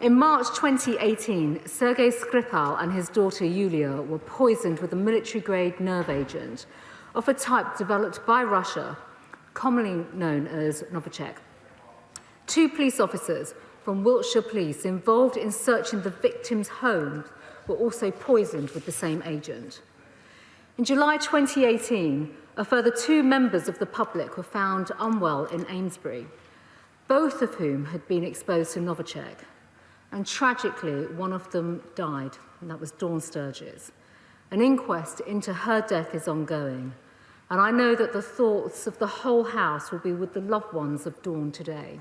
In March 2018, Sergei Skripal and his daughter Yulia were poisoned with a military-grade nerve agent of a type developed by Russia, commonly known as novichok. 2 police officers from Wiltshire Police involved in searching the victims' homes were also poisoned with the same agent. In July 2018, a further 2 members of the public were found unwell in Amesbury, both of whom had been exposed to novichok. And tragically, one of them died, and that was Dawn Sturgis. An inquest into her death is ongoing, and I know that the thoughts of the whole House will be with the loved ones of Dawn today.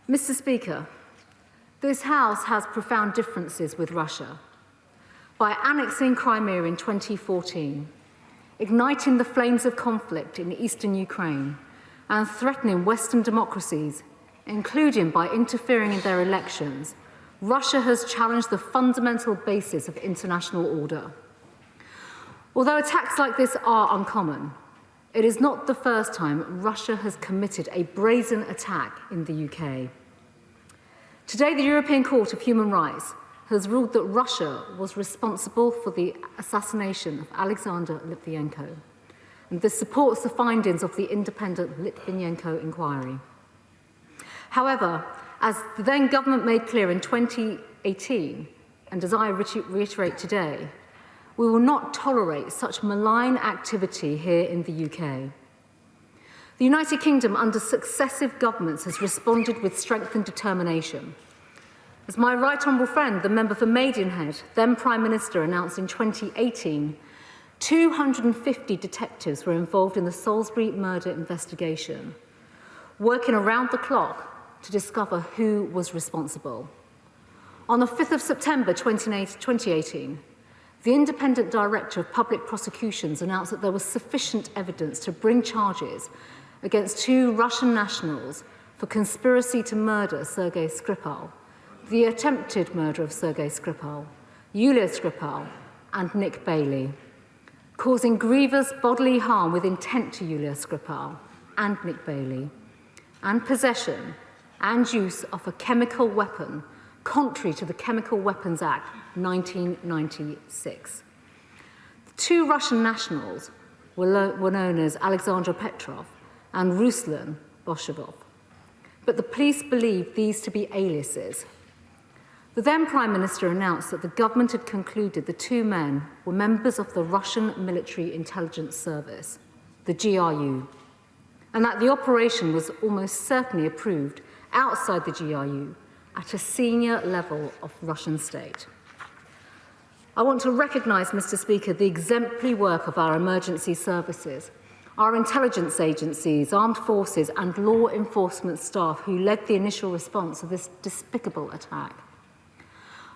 Mr. Speaker, this House has profound differences with Russia. By annexing Crimea in 2014, igniting the flames of conflict in eastern Ukraine, and threatening Western democracies, including by interfering in their elections, Russia has challenged the fundamental basis of international order. Although attacks like this are uncommon, it is not the first time Russia has committed a brazen attack in the UK. Today, the European Court of Human Rights has ruled that Russia was responsible for the assassination of Alexander Litvinenko, and this supports the findings of the independent Litvinenko inquiry. However, as the then government made clear in 2018, and as I reiterate today, we will not tolerate such malign activity here in the UK. The United Kingdom, under successive governments, has responded with strength and determination. As my right honourable friend, the member for Maidenhead, then Prime Minister, announced in 2018, 250 detectives were involved in the Salisbury murder investigation, working around the clock to discover who was responsible. On the 5th of September 2018, the Independent Director of Public Prosecutions announced that there was sufficient evidence to bring charges against 2 Russian nationals for conspiracy to murder Sergei Skripal, the attempted murder of Sergei Skripal, Yulia Skripal, and Nick Bailey, causing grievous bodily harm with intent to Yulia Skripal and Nick Bailey, and possession and use of a chemical weapon contrary to the Chemical Weapons Act 1996. The 2 Russian nationals were known as Alexander Petrov and Ruslan Boshevov, but the police believed these to be aliases. The then Prime Minister announced that the government had concluded the 2 men were members of the Russian Military Intelligence Service, the GRU, and that the operation was almost certainly approved outside the GRU at a senior level of Russian state. I want to recognise, Mr. Speaker, the exemplary work of our emergency services, our intelligence agencies, armed forces and law enforcement staff who led the initial response to this despicable attack.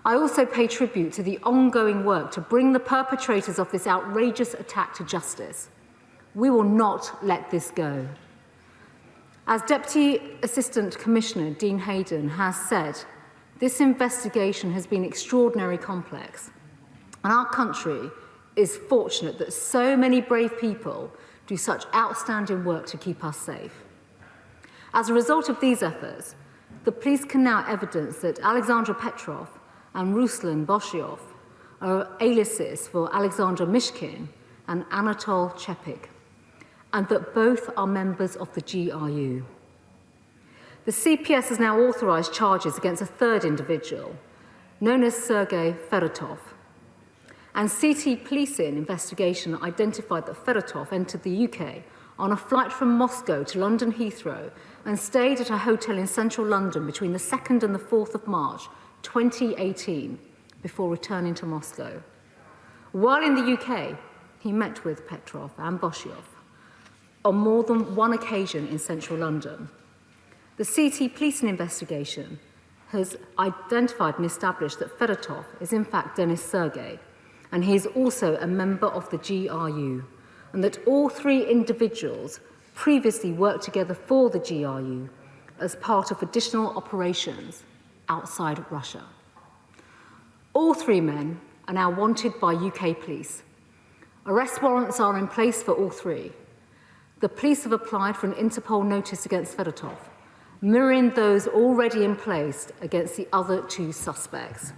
I also pay tribute to the ongoing work to bring the perpetrators of this outrageous attack to justice. We will not let this go. As Deputy Assistant Commissioner Dean Hayden has said, this investigation has been extraordinarily complex, and our country is fortunate that so many brave people do such outstanding work to keep us safe. As a result of these efforts, the police can now evidence that Alexander Petrov and Ruslan Boshevov are aliases for Alexander Mishkin and Anatol Chepik, and that both are members of the GRU. The CPS has now authorised charges against a 3rd individual, known as Sergey Fedotov. And CT policing investigation identified that Fedotov entered the UK on a flight from Moscow to London Heathrow and stayed at a hotel in central London between the 2nd and the 4th of March 2018 before returning to Moscow. While in the UK, he met with Petrov and Boshevov on more than one occasion in central London. The CT policing investigation has identified and established that Fedotov is in fact Denis Sergeev, and he is also a member of the GRU, and that all 3 individuals previously worked together for the GRU as part of additional operations outside of Russia. All 3 men are now wanted by UK police. Arrest warrants are in place for all 3. The police have applied for an Interpol notice against Fedotov. mirroring those already in place against the other two suspects.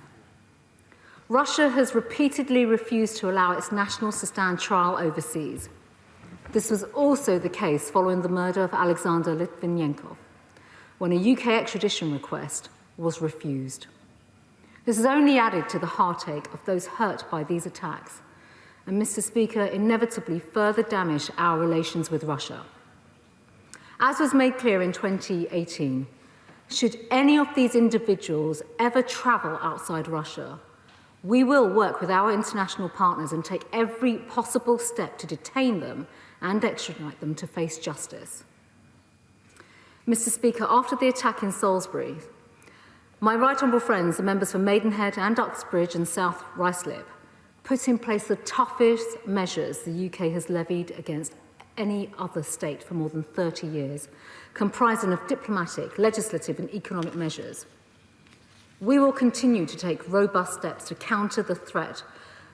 Russia has repeatedly refused to allow its nationals to stand trial overseas. This was also the case following the murder of Alexander Litvinenko, when a UK extradition request was refused. This has only added to the heartache of those hurt by these attacks, and, Mr. Speaker, inevitably further damaged our relations with Russia. As was made clear in 2018, should any of these individuals ever travel outside Russia, we will work with our international partners and take every possible step to detain them and extradite them to face justice. Mr. Speaker, after the attack in Salisbury, my right honourable friends, the members for Maidenhead and Uxbridge and South Ruislip, put in place the toughest measures the UK has levied against any other state for more than 30 years, comprising of diplomatic, legislative and economic measures. We will continue to take robust steps to counter the threat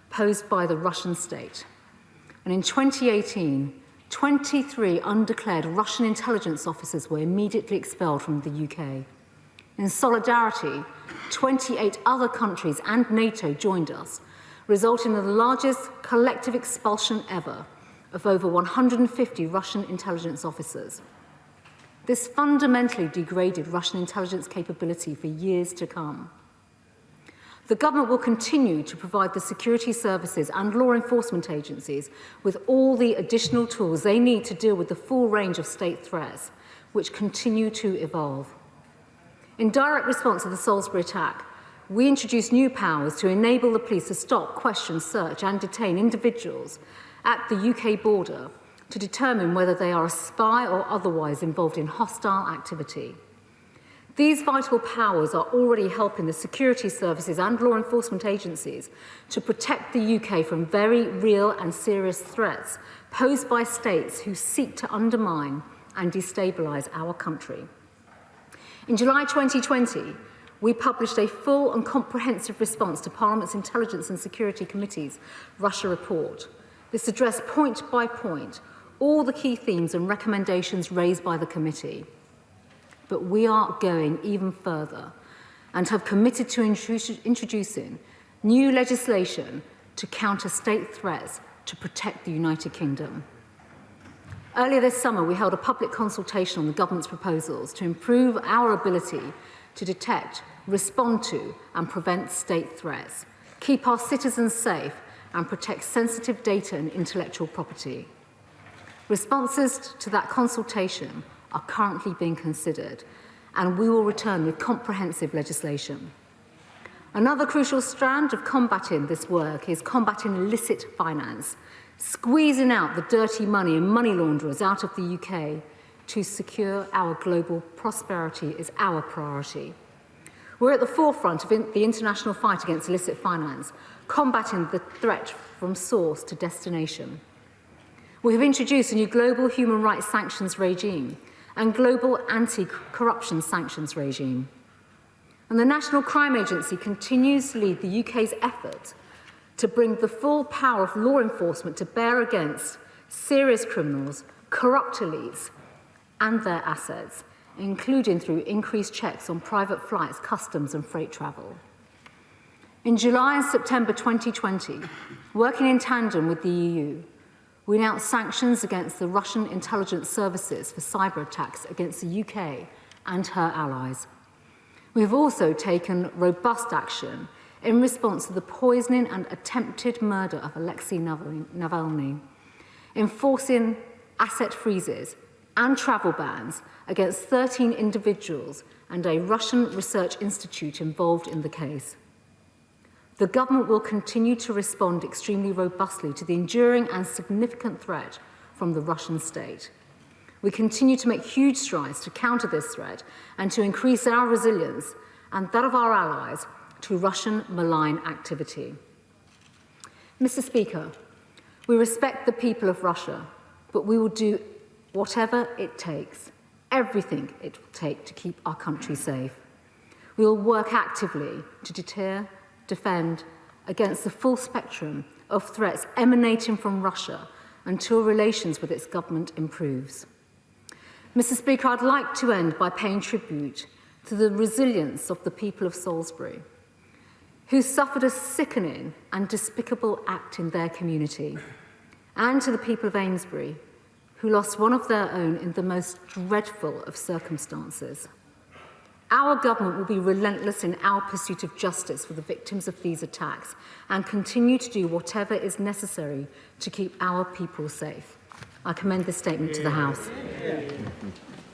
posed by the Russian state. And in 2018, 23 undeclared Russian intelligence officers were immediately expelled from the UK. In solidarity, 28 other countries and NATO joined us, resulting in the largest collective expulsion ever of over 150 Russian intelligence officers. This fundamentally degraded Russian intelligence capability for years to come. The government will continue to provide the security services and law enforcement agencies with all the additional tools they need to deal with the full range of state threats, which continue to evolve. In direct response to the Salisbury attack, we introduced new powers to enable the police to stop, question, search and detain individuals at the UK border to determine whether they are a spy or otherwise involved in hostile activity. These vital powers are already helping the security services and law enforcement agencies to protect the UK from very real and serious threats posed by states who seek to undermine and destabilise our country. In July 2020, we published a full and comprehensive response to Parliament's Intelligence and Security Committee's Russia report. This addressed point by point all the key themes and recommendations raised by the committee. But we are going even further and have committed to introducing new legislation to counter state threats to protect the United Kingdom. Earlier this summer, we held a public consultation on the government's proposals to improve our ability to detect, respond to and prevent state threats, keep our citizens safe and protect sensitive data and intellectual property. Responses to that consultation are currently being considered, and we will return with comprehensive legislation. Another crucial strand of combating this work is combating illicit finance. Squeezing out the dirty money and money launderers out of the UK to secure our global prosperity is our priority. We're at the forefront of the international fight against illicit finance, combating the threat from source to destination. We have introduced a new global human rights sanctions regime and global anti-corruption sanctions regime. And the National Crime Agency continues to lead the UK's effort to bring the full power of law enforcement to bear against serious criminals, corrupt elites, and their assets, including through increased checks on private flights, customs, and freight travel. In July and September 2020, working in tandem with the EU, we announced sanctions against the Russian intelligence services for cyber attacks against the UK and her allies. We have also taken robust action in response to the poisoning and attempted murder of Alexei Navalny, enforcing asset freezes and travel bans against 13 individuals and a Russian research institute involved in the case. The government will continue to respond extremely robustly to the enduring and significant threat from the Russian state. We continue to make huge strides to counter this threat and to increase our resilience and that of our allies to Russian malign activity. Mr. Speaker, we respect the people of Russia, but we will do whatever it takes, everything it will take to keep our country safe. We will work actively to deter, defend against the full spectrum of threats emanating from Russia until relations with its government improves. Mr. Speaker, I'd like to end by paying tribute to the resilience of the people of Salisbury, who suffered a sickening and despicable act in their community, and to the people of Amesbury, who lost one of their own in the most dreadful of circumstances. Our government will be relentless in our pursuit of justice for the victims of these attacks and continue to do whatever is necessary to keep our people safe. I commend this statement to the House.